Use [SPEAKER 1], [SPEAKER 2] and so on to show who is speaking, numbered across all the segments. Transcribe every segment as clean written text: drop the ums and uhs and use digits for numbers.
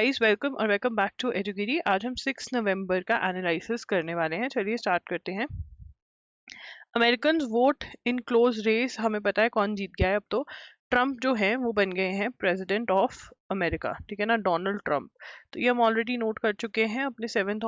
[SPEAKER 1] Guys, welcome और welcome back to एजुगिरी। आज हम 6 नवंबर का एनालिसिस करने वाले हैं। चलिए स्टार्ट करते हैं। American vote in close race, हमें पता है कौन जीत गया है। अब तो ट्रम्प जो है वो बन गए हैं प्रेसिडेंट ऑफ अमेरिका, ठीक है ना, डोनाल्ड ट्रम्प। तो ये हम ऑलरेडी नोट कर चुके हैं अपने 7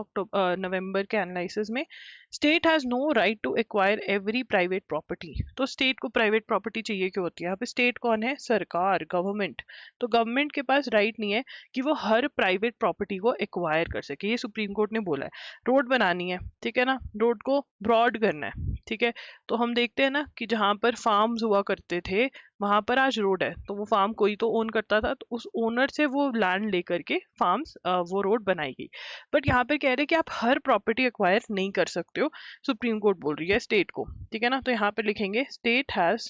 [SPEAKER 1] नवंबर के एनालिसिस में। State has no right to acquire every private property. तो स्टेट को प्राइवेट प्रॉपर्टी चाहिए क्यों होती है? यहाँ पे स्टेट कौन है? सरकार, गवर्नमेंट। तो गवर्नमेंट के पास राइट नहीं है कि वो हर प्राइवेट प्रॉपर्टी को एक्वायर कर सके। ये सुप्रीम कोर्ट ने बोला है। रोड बनानी है, ठीक है ना, रोड को ब्रॉड करना है, ठीक है। तो हम देखते हैं ना कि जहां पर फार्म्स हुआ करते थे वहां पर आज रोड है। तो वो फार्म कोई तो ओन करता था, तो उस ओनर से वो लैंड लेकर के फार्म्स वो रोड बनाई गई। बट यहाँ पर कह रहे हैं कि आप हर प्रॉपर्टी एक्वायर नहीं कर सकते हो। सुप्रीम कोर्ट बोल रही है स्टेट को, ठीक है ना। तो यहाँ पे लिखेंगे state has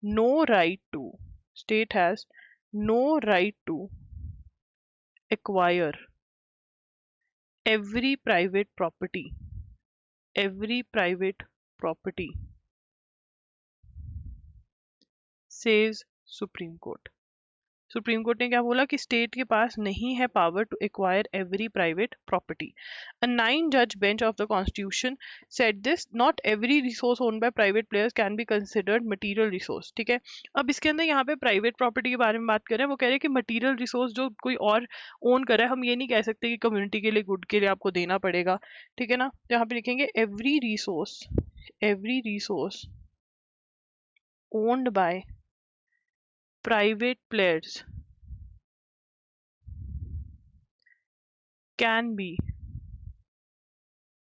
[SPEAKER 1] no right to, state has no right to acquire every private property, every private property, says supreme court. Supreme court ने क्या बोला कि स्टेट के पास नहीं है power to acquire every private property. A 9 जज bench of the constitution said this, not every resource owned by private players can be considered material resource, ठीक है। अब इसके अंदर यहाँ पे प्राइवेट प्रॉपर्टी के बारे में बात कर रहे हैं। वो कह रहे हैं कि मटीरियल रिसोर्स जो कोई और ओन कर रहा है, हम ये नहीं कह सकते कि कम्युनिटी के लिए, गुड के लिए आपको देना पड़ेगा, ठीक है ना। तो यहाँ पे लिखेंगे every resource owned by private players can be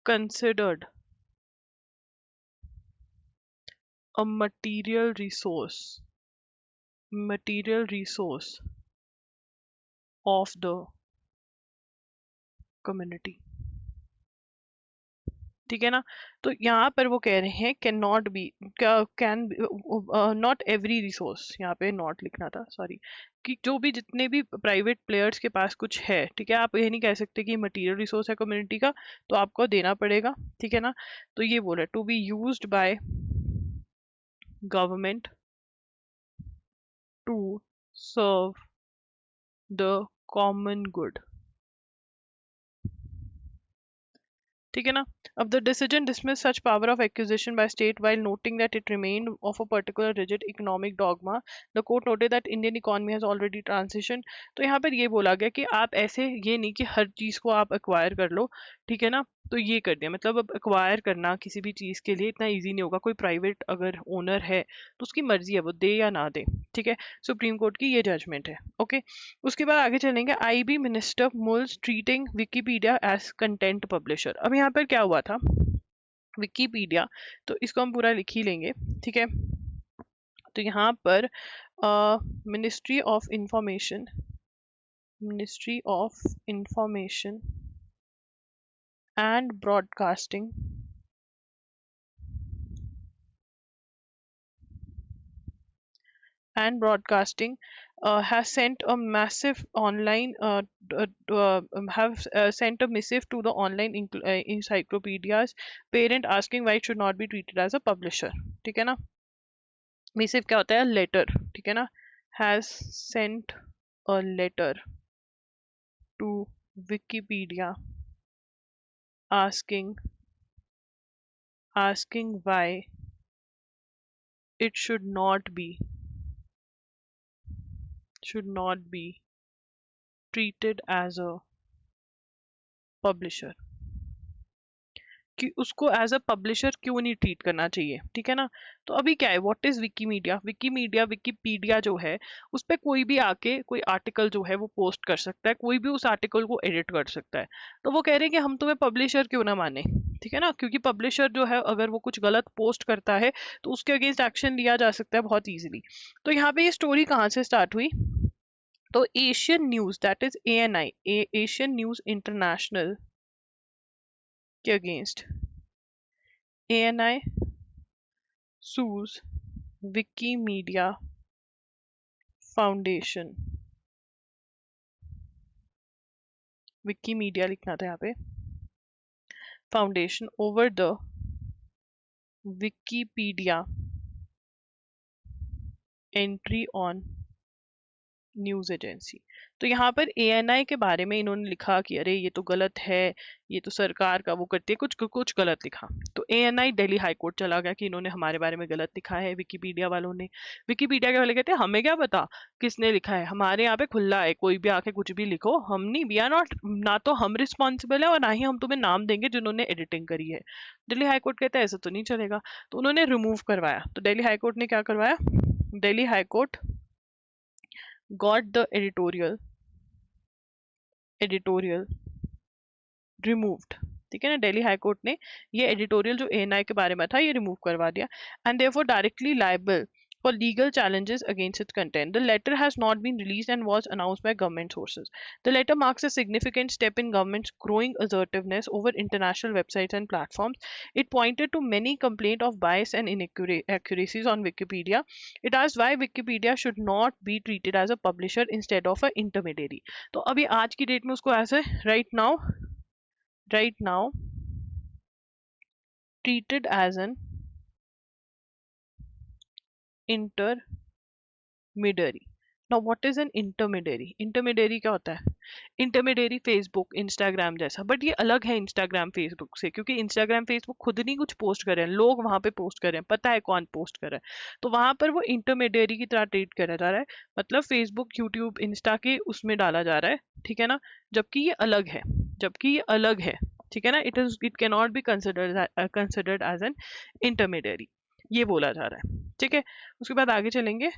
[SPEAKER 1] considered a material resource of the community, ठीक है ना। तो यहाँ पर वो कह रहे हैं can not B, can not every resource, यहाँ पे नॉट लिखना था, सॉरी, कि जो भी जितने भी प्राइवेट प्लेयर्स के पास कुछ है, ठीक है, आप ये नहीं कह सकते कि मटेरियल रिसोर्स है कम्युनिटी का तो आपको देना पड़ेगा, ठीक है ना। तो ये बोला to be used by government to serve the common good, ठीक है ना। अब the decision dismissed such power of acquisition by state while noting that it remained of a particular rigid economic dogma. The court noted that Indian economy has already transitioned. तो यहाँ पर ये बोला गया कि आप ऐसे ये नहीं कि हर चीज को आप एक्वायर कर लो, ठीक है ना। तो ये कर दिया, मतलब अब एक्वायर करना किसी भी चीज के लिए इतना इजी नहीं होगा। कोई प्राइवेट अगर ओनर है तो उसकी मर्जी है वो दे या ना दे, ठीक है। सुप्रीम कोर्ट की ये जजमेंट है, ओके। उसके बाद आगे चलेंगे। IB minister mulls treating Wikipedia as content publisher. अब यहाँ पर क्या हुआ था, विकीपीडिया, तो इसको हम पूरा लिख ही लेंगे, ठीक है। तो यहाँ पर ministry of information and broadcasting has sent a massive online have sent a missive to the online encyclopedias parent asking why it should not be treated as a publisher, ठीक है ना। मिसिव क्या होता है? लेटर, ठीक है ना। has sent a letter to Wikipedia asking why it should not be treated as a publisher, कि उसको एज अ पब्लिशर क्यों नहीं ट्रीट करना चाहिए, ठीक है ना। तो अभी क्या है, व्हाट इज विकीमीडिया? विकीपीडिया जो है उस पर कोई भी आके कोई आर्टिकल जो है वो पोस्ट कर सकता है, कोई भी उस आर्टिकल को एडिट कर सकता है। तो वो कह रहे हैं कि हम तुम्हें पब्लिशर क्यों ना माने, ठीक है ना, क्योंकि पब्लिशर जो है अगर वो कुछ गलत पोस्ट करता है तो उसके अगेंस्ट एक्शन लिया जा सकता है बहुत ईजिली। तो यहाँ पे ये स्टोरी कहाँ से स्टार्ट हुई? तो Asian news, that is ANI, Asian news international के against ANI sues Wikimedia Foundation, Wikimedia लिखना था यहाँ पे, foundation, over the Wikipedia entry on news agency. तो यहाँ पर ANI के बारे में इन्होंने लिखा कि अरे ये तो गलत है, ये तो सरकार का वो करती है, कुछ कुछ गलत लिखा। तो ANI दिल्ली हाई कोर्ट चला गया कि इन्होंने हमारे बारे में गलत लिखा है विकिपीडिया वालों ने। विकिपीडिया के वाले कहते हैं हमें क्या पता किसने लिखा है, हमारे यहाँ पे खुला है, कोई भी आके कुछ भी लिखो, हम नहीं, वी आर नॉट, ना तो हम रिस्पॉन्सिबल है और ना ही हम तुम्हें नाम देंगे जिन्होंने एडिटिंग करी है। दिल्ली हाई कोर्ट कहता है ऐसा तो नहीं चलेगा, तो उन्होंने रिमूव करवाया। तो दिल्ली हाई कोर्ट ने क्या करवाया, Delhi high court got the editorial removed. ठीक है ना, दिल्ली हाई कोर्ट ने ये एडिटोरियल जो ANI के बारे में था ये रिमूव करवा दिया। And therefore directly liable for legal challenges against its content. The letter has not been released and was announced by government sources. The letter marks a significant step in government's growing assertiveness over international websites and platforms. It pointed to many complaints of bias and inaccuracies on Wikipedia. It asked why Wikipedia should not be treated as a publisher instead of an intermediary. तो अभी आज की date में उसको ऐसे right now treated as an intermediary. Now what is an intermediary? Intermediary क्या होता है? इंटरमीडियरी फेसबुक इंस्टाग्राम जैसा, बट ये अलग है इंस्टाग्राम फेसबुक से, क्योंकि इंस्टाग्राम फेसबुक खुद नहीं कुछ पोस्ट कर रहे हैं, लोग वहां पे पोस्ट कर रहे हैं, पता है कौन पोस्ट कर रहा है, तो वहां पर वो इंटरमीडियरी की तरह ट्रीट करा जा रहा है, मतलब फेसबुक यूट्यूब इंस्टा के उसमें डाला जा रहा है, ठीक है ना, जबकि ये अलग है, ठीक है ना, it can not be considered as an intermediary, ये बोला जा रहा है। ठीक है, उसके बाद आगे चलेंगे।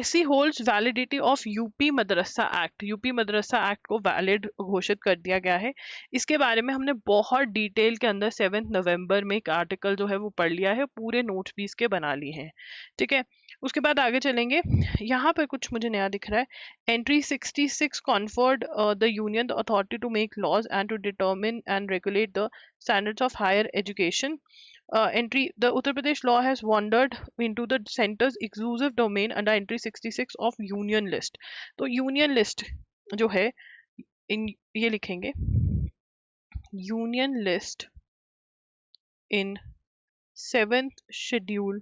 [SPEAKER 1] ऐसी holds validity of UP Madrasa act. UP Madrasa act को वैलिड घोषित कर दिया गया है। इसके बारे में हमने बहुत डिटेल के अंदर 7 नवंबर में एक आर्टिकल जो है वो पढ़ लिया है, पूरे नोट्स भी इसके बना लिए हैं। ठीक है, उसके बाद आगे चलेंगे। यहाँ पर कुछ मुझे नया दिख रहा है। Entry 66 conferred the union the authority to make laws and to determine and regulate the standards of higher education. Entry the Uttar Pradesh law has wandered into the center's exclusive domain under entry 66 of union list. तो union list जो है इन ये लिखेंगे union list in 7th schedule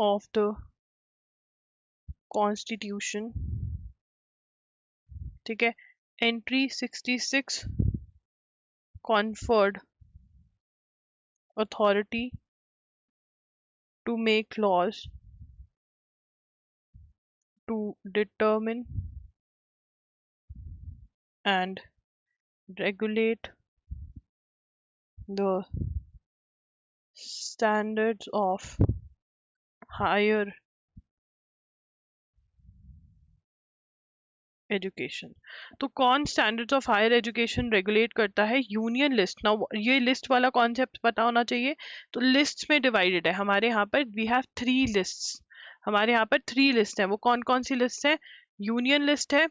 [SPEAKER 1] of the constitution, ठीक है, entry 66 conferred authority to make laws to determine and regulate the standards of higher education. तो कौन standards of higher education regulate करता है? Union list. ना ये लिस्ट वाला concept पता होना चाहिए। तो लिस्ट में डिवाइडेड है हमारे यहाँ पर, वी हैव 3 लिस्ट्स, हमारे यहाँ पर 3 लिस्ट है। वो कौन कौन सी लिस्ट है? यूनियन लिस्ट है,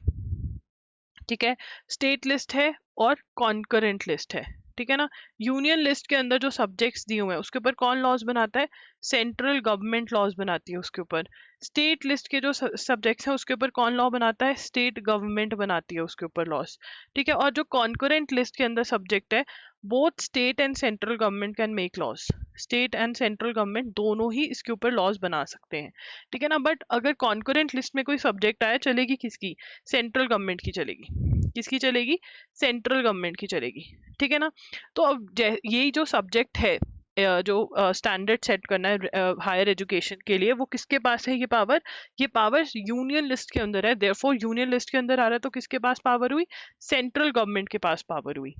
[SPEAKER 1] ठीक है, स्टेट लिस्ट है और कॉन्करेंट लिस्ट है, ठीक है ना। यूनियन लिस्ट के अंदर जो सब्जेक्ट्स दिए हुए हैं उसके ऊपर कौन लॉज बनाता है? सेंट्रल गवर्नमेंट लॉज बनाती है उसके ऊपर। स्टेट लिस्ट के जो सब्जेक्ट्स हैं उसके ऊपर कौन लॉ बनाता है? स्टेट गवर्नमेंट बनाती है उसके ऊपर लॉज, ठीक है। और जो कॉन्करेंट लिस्ट के अंदर सब्जेक्ट है, both state and central government can make laws, state and central government दोनों ही इसके ऊपर लॉज बना सकते हैं, ठीक है ना। बट अगर कॉन्करेंट लिस्ट में कोई सब्जेक्ट आया, चलेगी किसकी? सेंट्रल गवर्नमेंट की चलेगी। किसकी चलेगी? सेंट्रल गवर्नमेंट की चलेगी, ठीक है ना। तो अब यही जो सब्जेक्ट है जो स्टैंडर्ड सेट करना है हायर एजुकेशन के लिए, वो किसके पास है ये पावर? ये पावर यूनियन लिस्ट के अंदर है। देयरफॉर यूनियन लिस्ट के अंदर आ रहा है तो किसके पास पावर हुई? सेंट्रल गवर्नमेंट के पास पावर हुई,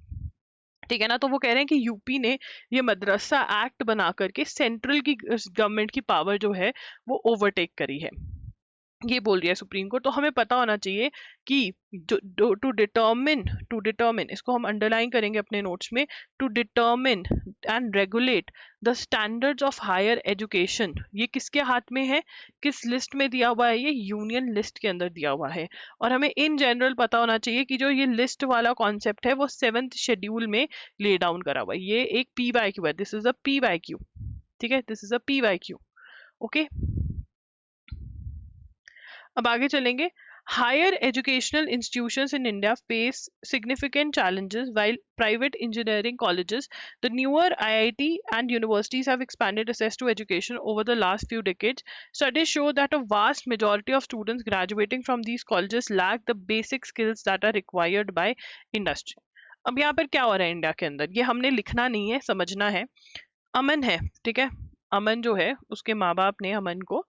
[SPEAKER 1] ठीक है ना। तो वो कह रहे हैं कि यूपी ने ये मदरसा एक्ट बना करके सेंट्रल की गवर्नमेंट की पावर जो है वो ओवरटेक करी है, ये बोल रही है सुप्रीम कोर्ट। तो हमें पता होना चाहिए कि टू डिटर्मिन, इसको हम अंडरलाइन करेंगे अपने नोट्स में, to determine and regulate the standards of higher education, ये किसके हाथ में है? किस लिस्ट में दिया हुआ है? ये यूनियन लिस्ट के अंदर दिया हुआ है। और हमें इन जनरल पता होना चाहिए कि जो ये लिस्ट वाला कॉन्सेप्ट है वो 7th शेड्यूल में ले डाउन करा हुआ है। ये एक PYQ है, दिस इज अ PYQ, ठीक है, this is a PYQ, okay. अब आगे चलेंगे। Higher educational institutions in India face significant challenges while private engineering colleges, the newer IIT and universities have expanded access to education over the last few decades. Studies show that a vast majority of students graduating from these colleges lack the basic skills that are required by industry. अब यहाँ पर क्या हो रहा है India के अंदर, ये हमने लिखना नहीं है, समझना है। अमन है, ठीक है, अमन जो है उसके माँ बाप ने अमन को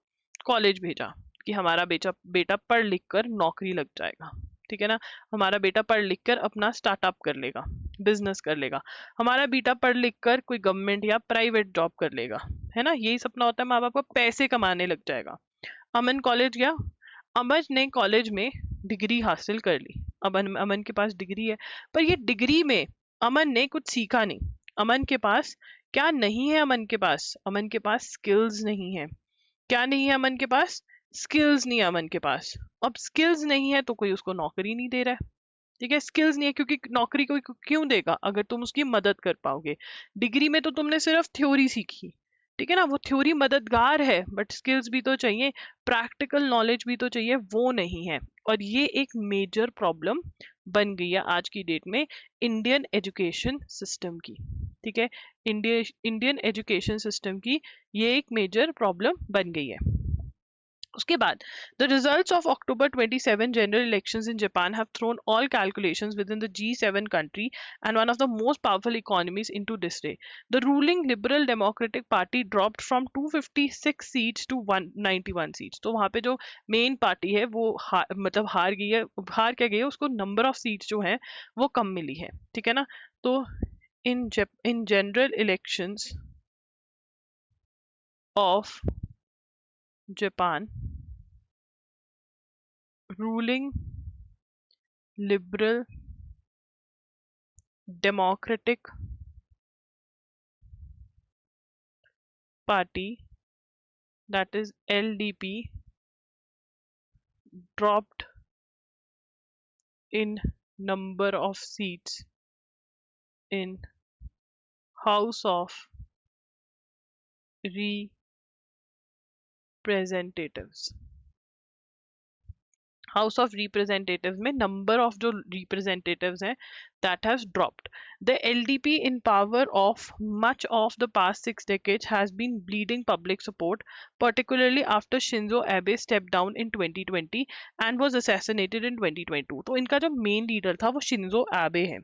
[SPEAKER 1] कॉलेज भेजा कि हमारा बेटा बेटा पढ़ लिख कर नौकरी लग जाएगा, ठीक है ना, हमारा बेटा पढ़ लिख कर अपना स्टार्टअप कर लेगा, बिजनेस कर लेगा, हमारा बेटा पढ़ लिख कर कोई गवर्नमेंट या प्राइवेट जॉब कर लेगा, है ना, यही सपना होता है माँ बाप का, पैसे कमाने लग जाएगा। अमन कॉलेज गया, अमन ने कॉलेज में डिग्री हासिल कर ली, अमन अमन के पास डिग्री है, पर ये डिग्री में अमन ने कुछ सीखा नहीं। अमन के पास क्या नहीं है, अमन के पास स्किल्स नहीं है। क्या नहीं है अमन के पास? स्किल्स नहीं है अमन के पास। अब स्किल्स नहीं है तो कोई उसको नौकरी नहीं दे रहा है, ठीक है, स्किल्स नहीं है क्योंकि नौकरी कोई क्यों देगा अगर तुम उसकी मदद कर पाओगे। डिग्री में तो तुमने सिर्फ थ्योरी सीखी, ठीक है ना, वो थ्योरी मददगार है बट स्किल्स भी तो चाहिए, प्रैक्टिकल नॉलेज भी तो चाहिए, वो नहीं है। और ये एक मेजर प्रॉब्लम बन गई है आज की डेट में इंडियन एजुकेशन सिस्टम की, ठीक है, इंडियन एजुकेशन सिस्टम की ये एक मेजर प्रॉब्लम बन गई है। उसके बाद the results of October 27 general elections in Japan have thrown all calculations within the G7 country and one of the most powerful economies into disarray. The ruling Liberal Democratic Party dropped from 256 seats to 191 seats. तो वहाँ पे जो main party है वो मतलब हार गई है, हार क्या गई है, उसको नंबर ऑफ सीट्स जो है वो कम मिली है, ठीक है ना। तो in general elections of Japan, ruling Liberal Democratic Party, that is LDP, dropped in number of seats in House of Representatives. House of representatives में नंबर ऑफ जो रिप्रेजेंटेटिव्स हैं that has dropped. The LDP in power of much of the past 6 decades has been bleeding public support, particularly after Shinzo Abe stepped down in 2020 and was assassinated in 2022. तो इनका जो main leader था वो Shinzo एबे है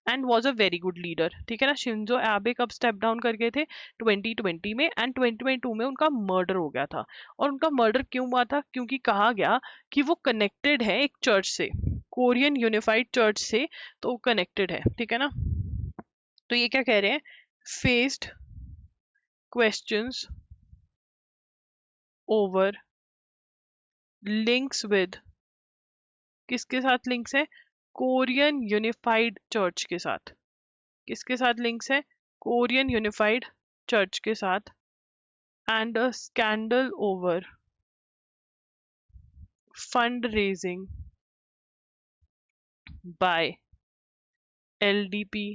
[SPEAKER 1] and was a very good leader, ठीक है ना। शिंजो एबे कब स्टेप डाउन कर गए थे? 2020 में, एंड 2022 में उनका मर्डर हो गया था। और उनका मर्डर क्यों हुआ था? क्योंकि कहा गया कि वो कनेक्टेड है एक चर्च से, कोरियन यूनिफाइड चर्च से, तो वो कनेक्टेड है, ठीक है ना। तो ये क्या कह रहे हैं? Faced questions over links with, किसके साथ लिंक्स है? कोरियन यूनिफाइड चर्च के साथ। किसके साथ लिंक्स है? कोरियन यूनिफाइड चर्च के साथ। And a scandal over fund raising by LDP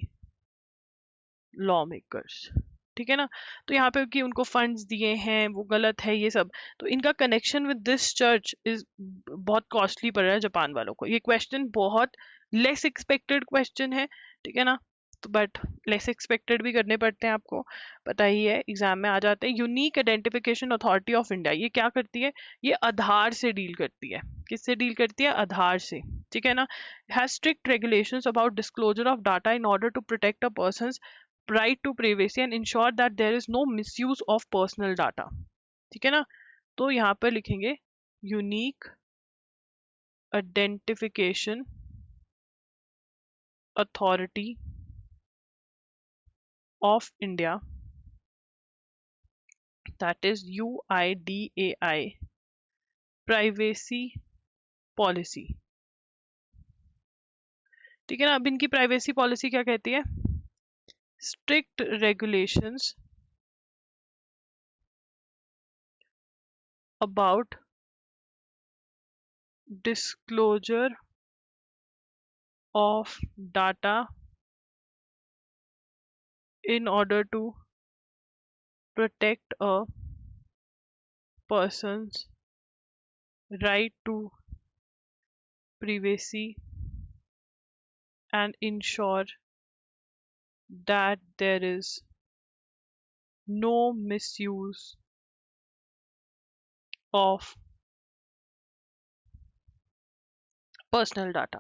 [SPEAKER 1] law makers, ठीक है ना। तो यहाँ पे कि उनको फंड्स दिए हैं वो गलत है ये सब, तो इनका connection with this church is बहुत कॉस्टली पड़ रहा है जापान वालों को। ये क्वेश्चन बहुत लेस एक्सपेक्टेड क्वेश्चन है, ठीक है ना, तो बट लेस एक्सपेक्टेड भी करने पड़ते हैं, आपको पता ही है, एग्जाम में आ जाते हैं। Unique identification authority of India, ये क्या करती है? ये आधार से डील करती है। किससे डील करती है? आधार से, ठीक है ना। Has strict regulations about disclosure of data in order to protect a person's right to privacy and ensure that there is no misuse of personal data, ठीक है ना। तो यहाँ पर लिखेंगे unique identification authority of India, that is UIDAI, privacy policy, ठीक है ना। अब इनकी प्राइवेसी पॉलिसी क्या कहती है? strict regulations about disclosure of data in order to protect a person's right to privacy and ensure that there is no misuse of personal data.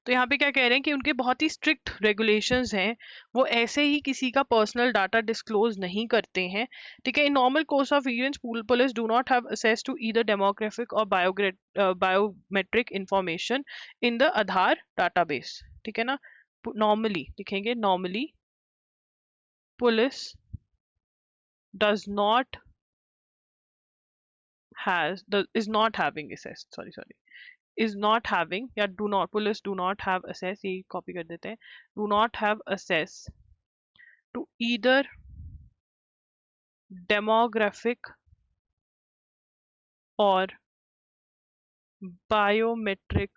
[SPEAKER 1] तो यहाँ पे क्या कह रहे हैं कि उनके बहुत ही स्ट्रिक्ट रेगुलेशंस हैं, वो ऐसे ही किसी का पर्सनल डाटा डिस्क्लोज नहीं करते हैं। ठीक है, in normal course of events police do not have access to either demographic और biometric information in the Aadhaar database. ठीक है ना, नॉर्मली लिखेंगे, normally police does not is not having access, is not having या do not, police do not have access, ये copy कर देते हैं, do not have access to either demographic or biometric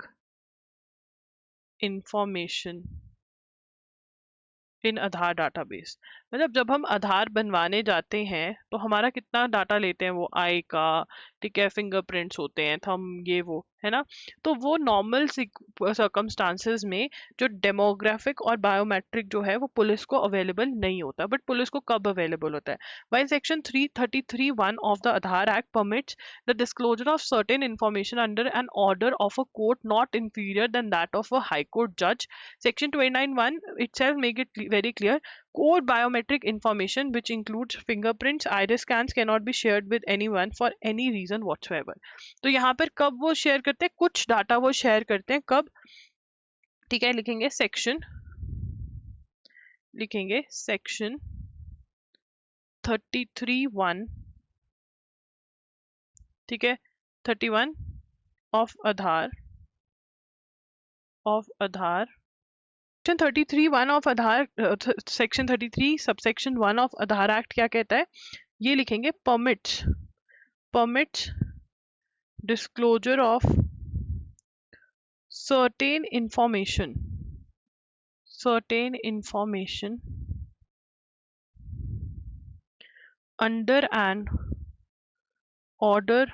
[SPEAKER 1] information in Aadhaar database. मतलब जब हम आधार बनवाने जाते हैं तो हमारा कितना डाटा लेते हैं, वो आई का, ठीक है, फिंगरप्रिंट्स होते हैं, थंब, ये वो है ना। तो वो नॉर्मल सर्कमस्टांसेस में जो डेमोग्राफिक और बायोमेट्रिक जो है वो पुलिस को अवेलेबल नहीं होता, बट पुलिस को कब अवेलेबल होता है, while section 333(1) of the Aadhaar act permits the disclosure of certain information under an order of a court not inferior than that of a high court जज। Section 291 itself make it very clear, core biometric information which includes fingerprints, iris scans cannot be shared with anyone for any reason whatsoever। तो यहाँ पर कब वो share करते हैं, कुछ data वो शेयर करते हैं, कब, ठीक है, लिखेंगे सेक्शन 33(1), ठीक है, 31 of Aadhaar section 33(1) of Aadhaar, section 33 subsection 1 of Aadhaar act क्या कहता है, ये लिखेंगे, permits disclosure of certain information under an order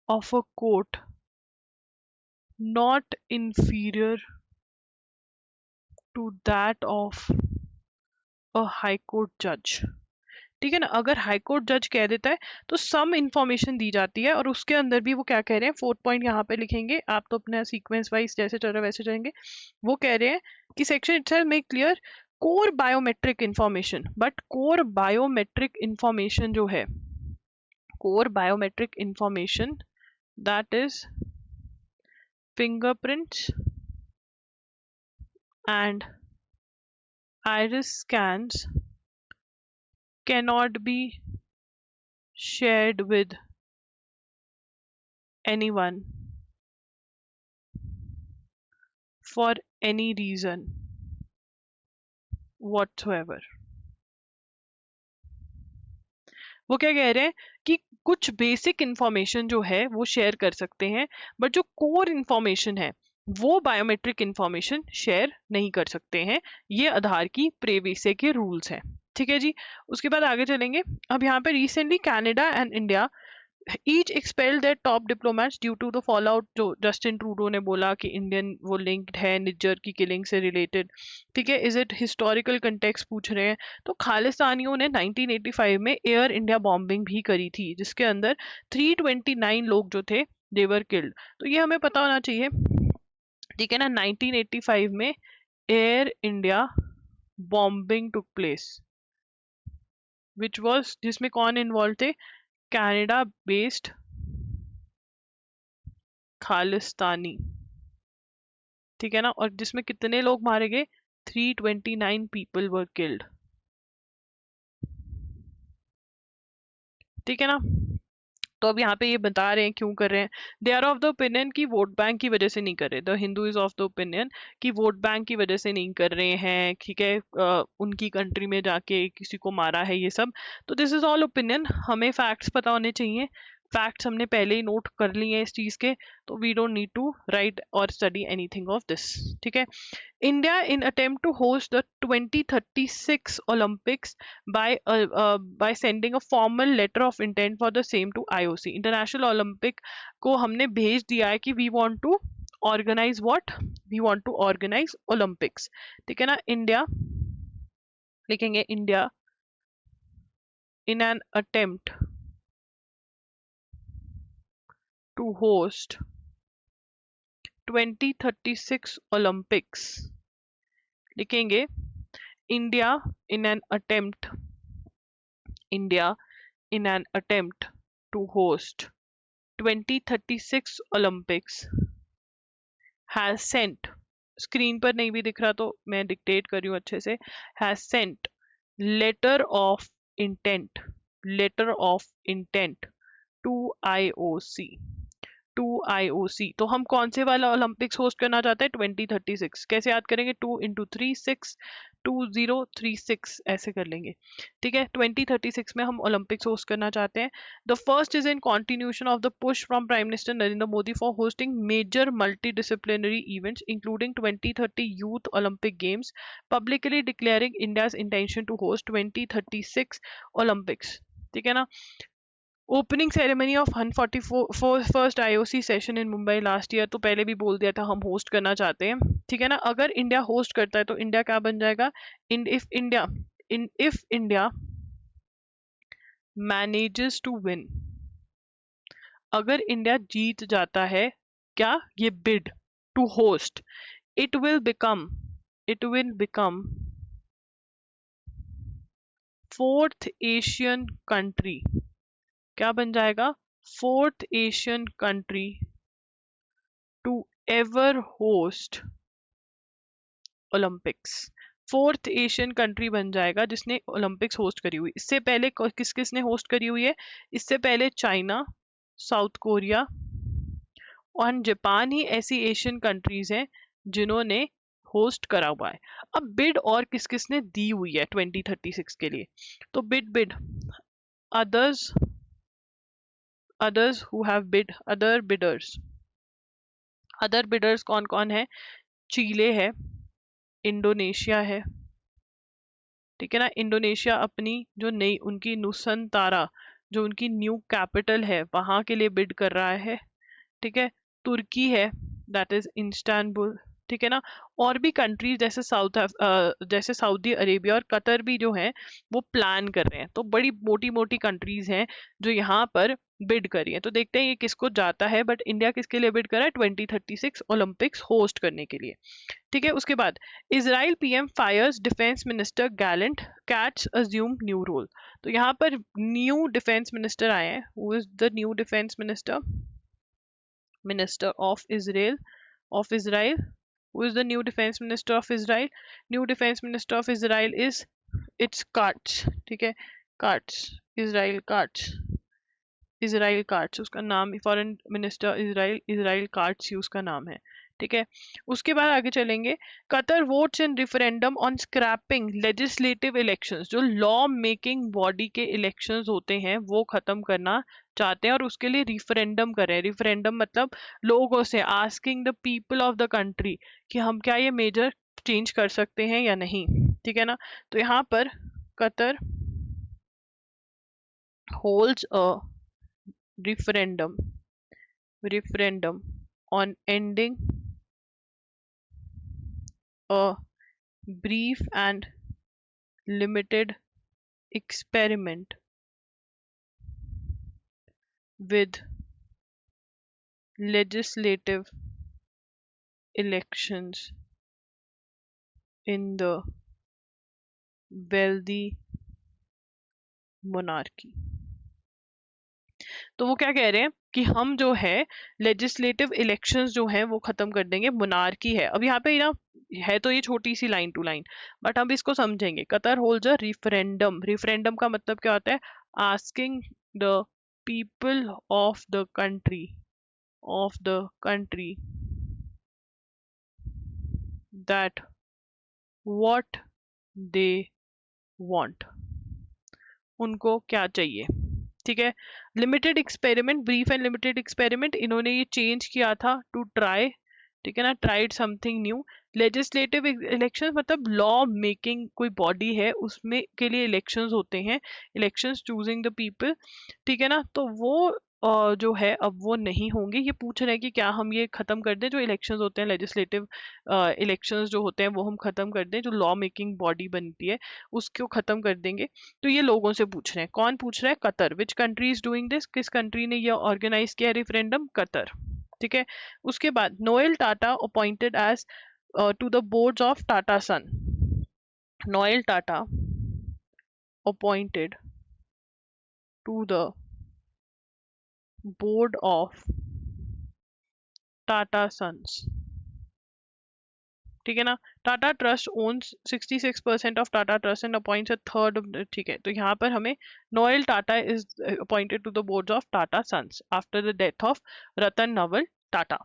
[SPEAKER 1] of a court not inferior to that of a high court judge। ठीक है ना, अगर हाई कोर्ट जज कह देता है तो सम इंफॉर्मेशन दी जाती है, और उसके अंदर भी वो क्या कह रहे हैं, 4th पॉइंट यहाँ पे लिखेंगे, आप तो अपने सीक्वेंस वाइज जैसे चल रहा वैसे चलेंगे। वो कह रहे हैं कि section itself make clear core biometric information, but core biometric information जो है, core biometric information that is fingerprints and iris scans cannot be shared with anyone for any reason whatsoever। वो क्या कह रहे हैं कि कुछ बेसिक इंफॉर्मेशन जो है वो शेयर कर सकते हैं, बट जो कोर इंफॉर्मेशन है वो बायोमेट्रिक इंफॉर्मेशन शेयर नहीं कर सकते हैं। ये आधार की प्राइवेसी के रूल्स हैं। ठीक है जी, उसके बाद आगे चलेंगे। अब यहाँ पे recently Canada and India each expelled their top diplomats due to the fall out, जो जस्टिन ट्रूडो ने बोला कि इंडियन वो लिंक्ड है निज्जर की किलिंग से रिलेटेड। ठीक है, इज इट हिस्टोरिकल कंटेक्स्ट पूछ रहे हैं। तो खालिस्तानियों ने 1985 में एयर इंडिया बॉम्बिंग भी करी थी, जिसके अंदर 329 लोग जो थे दे वर किल्ड। तो ये हमें पता होना चाहिए। ठीक है ना, 1985 में air India bombing took place, which was, जिसमें कौन इन्वॉल्व थे, कनाडा बेस्ड खालिस्तानी। ठीक है ना, और जिसमें कितने लोग मारे गए, 329 पीपल वर किल्ड। ठीक है ना, तो अब यहाँ पे ये बता रहे हैं क्यों कर रहे हैं। They are of the opinion कि वोट बैंक की वजह से नहीं कर रहे, the Hindu is of the opinion कि वोट बैंक की वजह से नहीं कर रहे हैं। ठीक है, उनकी कंट्री में जाके किसी को मारा है, ये सब। तो दिस इज ऑल ओपिनियन, हमें फैक्ट्स पता होने चाहिए। फैक्ट्स हमने पहले ही नोट कर लिए हैं इस चीज के, तो we don't need to write और स्टडी एनीथिंग ऑफ दिस, ठीक है। India in attempt to host the 2036 Olympics by sending a formal letter of intent for the same to IOC. International Olympic को हमने भेज दिया है कि we want to organize what, we want to organize Olympics, ठीक है ना। India लिखेंगे, India in an attempt to host 2036 Olympics, लिखेंगे India in an attempt, India in an attempt to host 2036 Olympics has sent, screen पर नहीं भी दिख रहा तो मैं डिक्टेट कर रही हूँ अच्छे से, has sent letter of intent, letter of intent to IOC, to IOC। तो हम कौन से वाला ओलंपिक्स होस्ट करना चाहते हैं, 2036। कैसे याद करेंगे, 2 × 3 6 2036 ऐसे कर लेंगे, ठीक है। 2036 में हम ओलंपिक्स होस्ट करना चाहते हैं। The first is in continuation of the push from prime minister Narendra Modi for hosting major multi disciplinary events including 2030 youth Olympic games, publicly declaring India's intention to host 2036 Olympics, ठीक है ना। Opening ceremony of 144th IOC session in Mumbai last year, तो पहले भी बोल दिया था हम होस्ट करना चाहते हैं, ठीक है ना। अगर इंडिया होस्ट करता है तो इंडिया क्या बन जाएगा, if India manages to win, अगर इंडिया जीत जाता है क्या, ये bid to host, it will become fourth Asian country, क्या बन जाएगा, fourth Asian country to ever host Olympics, fourth Asian country बन जाएगा जिसने ओलंपिक्स होस्ट करी हुई। इससे पहले किस किस ने होस्ट करी हुई है, इससे पहले चाइना, साउथ कोरिया और जापान ही ऐसी एशियन कंट्रीज हैं जिन्होंने होस्ट करा हुआ है। अब बिड और किस किस ने दी हुई है 2036 के लिए, तो bid others who have bid, other bidders कौन कौन है, चीले है, इंडोनेशिया है, ठीक है ना। इंडोनेशिया अपनी जो नई उनकी नुसंतारा, जो उनकी न्यू कैपिटल है, वहां के लिए बिड कर रहा है, ठीक है। तुर्की है, दैट इज इंस्तांबुल, ठीक है ना। और भी कंट्रीज जैसे सऊदी अरेबिया और कतर भी जो है वो प्लान कर रहे हैं। तो बड़ी मोटी मोटी कंट्रीज हैं जो यहाँ पर बिड करी है। तो देखते हैं ये किसको जाता है, बट इंडिया किसके लिए बिड कर रहा है, 2036 ओलंपिक्स होस्ट करने के लिए, ठीक है। उसके बाद Israel PM fires defence minister Gallant, Katz assume new role. तो यहाँ पर न्यू डिफेंस मिनिस्टर आए हैं। Who is the new defence minister of Israel? Who is the new defense minister of Israel? New defense minister of Israel is, it's Katz, ठीक है, Katz, Israel Katz उसका नाम, foreign minister Israel Katz ही उसका नाम है, ठीक है। उसके बाद आगे चलेंगे, Qatar votes in referendum on scrapping legislative elections, जो लॉ मेकिंग बॉडी के इलेक्शंस होते हैं वो खत्म करना चाहते हैं और उसके लिए रिफरेंडम कर रहे हैं। रिफरेंडम मतलब लोगों से asking the people of the country कि हम क्या ये मेजर चेंज कर सकते हैं या नहीं, ठीक है ना। तो यहाँ पर Qatar holds a referendum on ending a brief and limited experiment with legislative elections in the wealthy monarchy। तो वो क्या कह रहे हैं कि हम जो है लेजिस्लेटिव इलेक्शंस जो हैं वो खत्म कर देंगे, मोनार्की है। अब यहाँ पे ना है तो ये छोटी सी लाइन टू लाइन, बट हम इसको समझेंगे। कतर होल्ड्स अ रिफरेंडम का मतलब क्या होता है, asking the people of the country that what they want, उनको क्या चाहिए, ठीक है। Limited experiment, brief and limited experiment, इन्होंने ये चेंज किया था टू ट्राई, ठीक है ना, tried something new. Legislative election मतलब लॉ मेकिंग कोई बॉडी है उसमें के लिए इलेक्शंस होते हैं, इलेक्शंस चूजिंग द पीपल, ठीक है ना। तो वो जो है अब वो नहीं होंगे। ये पूछ रहे हैं कि क्या हम ये खत्म कर दें, जो इलेक्शंस होते हैं लेजिस्लेटिव इलेक्शंस जो होते हैं वो हम खत्म कर दें, जो लॉ मेकिंग बॉडी बनती है उसको खत्म कर देंगे। तो ये लोगों से पूछ रहे हैं। कौन पूछ रहा है? Qatar. Which country is doing this? किस कंट्री ने ये ऑर्गेनाइज किया रेफरेंडम? कतर, ठीक है। उसके बाद Noel Tata appointed as to the boards of Tata Son. Noel Tata appointed to the board of Tata Sons, ठीक है ना। Tata trust owns 66% of Tata trust and appoints a third of, ठीक है। तो यहाँ पर हमें Noel Tata is appointed to the board of Tata Sons after the death of Ratan Naval Tata,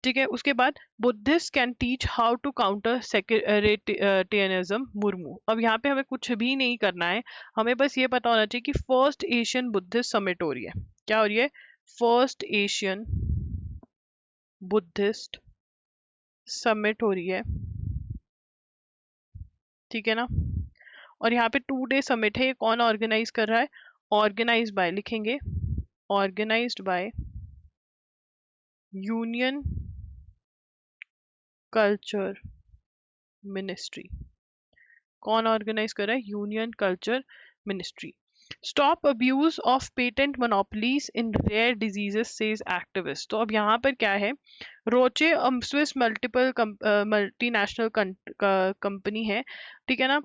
[SPEAKER 1] ठीक है। उसके बाद Buddhist can teach how to counter सेक्रेटेरियनिज्म, Murmu. अब यहाँ पे हमें कुछ भी नहीं करना है, हमें बस ये पता होना चाहिए कि फर्स्ट एशियन बुद्धिस्ट समिट हो रही है। क्या हो रही है? फर्स्ट एशियन बुद्धिस्ट समिट हो रही है, ठीक है ना। और यहाँ पे 2 डे समिट है। ये कौन ऑर्गेनाइज कर रहा है? ऑर्गेनाइज बाय, लिखेंगे organized by union culture ministry. कौन ऑर्गेनाइज कर रहा है? Union culture ministry. Stop abuse of patent monopolies in rare diseases says activist. तो अब यहाँ पर क्या है? रोचे स्विस मल्टीनेशनल कंपनी है, ठीक है ना।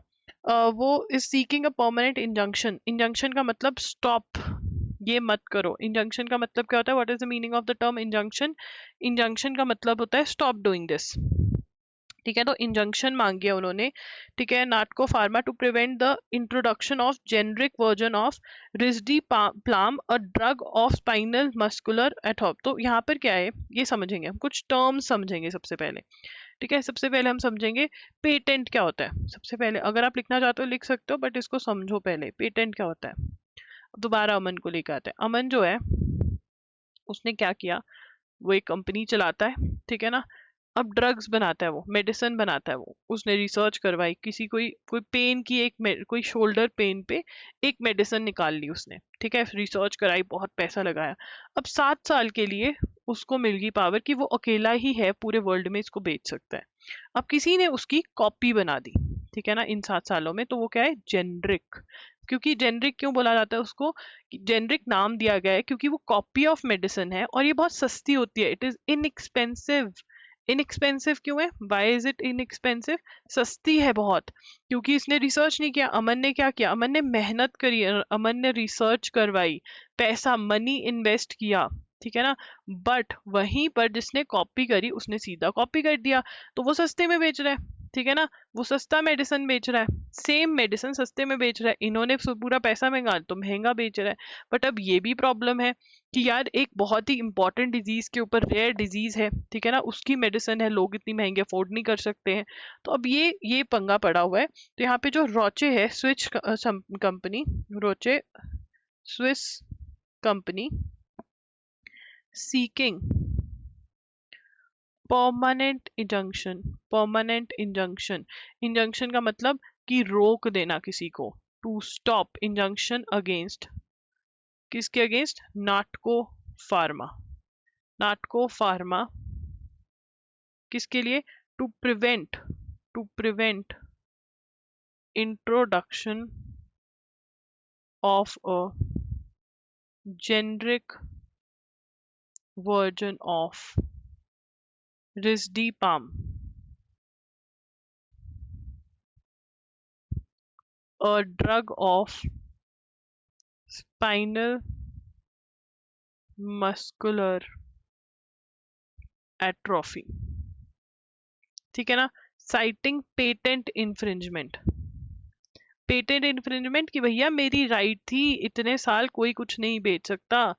[SPEAKER 1] वो is seeking a permanent injunction. Injunction का मतलब स्टॉप, ये मत करो। इंजंक्शन का मतलब क्या होता है? What is the meaning of the term injunction? Injunction का मतलब होता है स्टॉप डूइंग दिस, ठीक है। तो इंजंक्शन मांगी है उन्होंने, ठीक है, Natco pharma to prevent the introduction of generic version of risdiplam, a drug of spinal muscular atrophy. तो यहाँ पर क्या है ये समझेंगे हम, कुछ टर्म्स समझेंगे सबसे पहले, ठीक है। सबसे पहले हम समझेंगे पेटेंट क्या होता है। सबसे पहले अगर आप लिखना चाहते हो लिख सकते हो, बट इसको समझो पहले पेटेंट क्या होता है। दोबारा अमन को लेकर आते हैं। अमन जो है उसने क्या किया, वो एक कंपनी चलाता है, ठीक है ना। अब ड्रग्स बनाता है, वो मेडिसिन बनाता है। वो उसने रिसर्च करवाई, किसी कोई पेन की कोई शोल्डर पेन पे एक मेडिसिन निकाल ली उसने, ठीक है। रिसर्च कराई, बहुत पैसा लगाया। अब 7 साल के लिए उसको मिल गई पावर कि वो अकेला ही है पूरे वर्ल्ड में इसको बेच सकता है। अब किसी ने उसकी कॉपी बना दी, ठीक है ना, इन 7 सालों में। तो वो क्या है? जेनरिक। क्योंकि जेनरिक क्यों बोला जाता है उसको? जेनरिक नाम दिया गया है क्योंकि वो कॉपी ऑफ मेडिसिन है और ये बहुत सस्ती होती है। It is inexpensive. इनएक्सपेंसिव क्यों है? Why is it inexpensive? सस्ती है बहुत, क्योंकि इसने रिसर्च नहीं किया। अमन ने क्या किया? अमन ने मेहनत करी, अमन ने रिसर्च करवाई, पैसा मनी इन्वेस्ट किया, ठीक है ना। बट वहीं पर जिसने कॉपी करी उसने सीधा कॉपी कर दिया, तो वो सस्ते में बेच रहा है, ठीक है ना। वो सस्ता मेडिसिन बेच रहा है, सेम मेडिसिन सस्ते में बेच रहा है। इन्होंने पूरा पैसा महंगा तो महंगा बेच रहा है। बट अब ये भी प्रॉब्लम है कि यार एक बहुत ही इंपॉर्टेंट डिजीज के ऊपर, रेयर डिजीज है, ठीक है ना, उसकी मेडिसिन है, लोग इतनी महंगे अफोर्ड नहीं कर सकते हैं। तो अब ये पंगा पड़ा हुआ है। तो यहाँ पे जो रोचे है, Swiss company, Roche Swiss company seeking permanent injunction. Permanent injunction, injunction का मतलब कि रोक देना किसी को। टू स्टॉप, इंजंक्शन अगेंस्ट, किसके against? Natco pharma. Natco pharma किसके लिए? To prevent introduction of a generic version of risdiplam, a drug of spinal muscular atrophy, ठीक है ना। Citing patent infringement. Patent infringement कि भैया मेरी राइट थी, इतने साल कोई कुछ नहीं बेच सकता,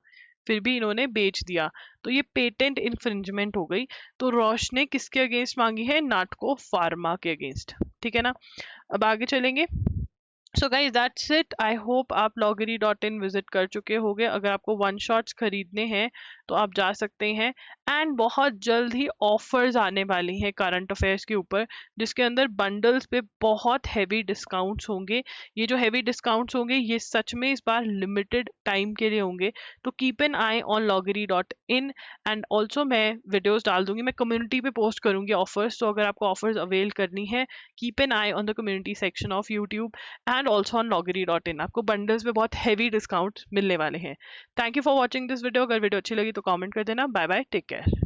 [SPEAKER 1] फिर भी इन्होंने बेच दिया, तो ये पेटेंट इन्फ्रिंजमेंट हो गई। तो रोश ने किसके अगेंस्ट मांगी है? नाटको फार्मा के अगेंस्ट, ठीक है ना। अब आगे चलेंगे। So guys that's it. I hope आप loggery.in विजिट कर चुके होंगे। अगर आपको वन शॉट्स खरीदने हैं तो आप जा सकते हैं। एंड बहुत जल्द ही ऑफर्स आने वाली हैं करंट अफेयर्स के ऊपर, जिसके अंदर बंडल्स पे बहुत हैवी डिस्काउंट्स होंगे। ये जो हैवी डिस्काउंट्स होंगे ये सच में इस बार लिमिटेड टाइम के लिए होंगे। तो keep an I on loggery.in। And also मैं वीडियोज डाल दूंगी, मैं कम्युनिटी पे पोस्ट करूंगी ऑफर्स। तो अगर आपको ऑफर्स अवेल करनी है, keep an I on the community section of YouTube and also on loggery.in। आपको बंडल्स में बहुत हैवी डिस्काउंट मिलने वाले हैं। Thank you for watching this video. अगर वीडियो अच्छी लगी तो कमेंट कर देना। Bye bye, take care.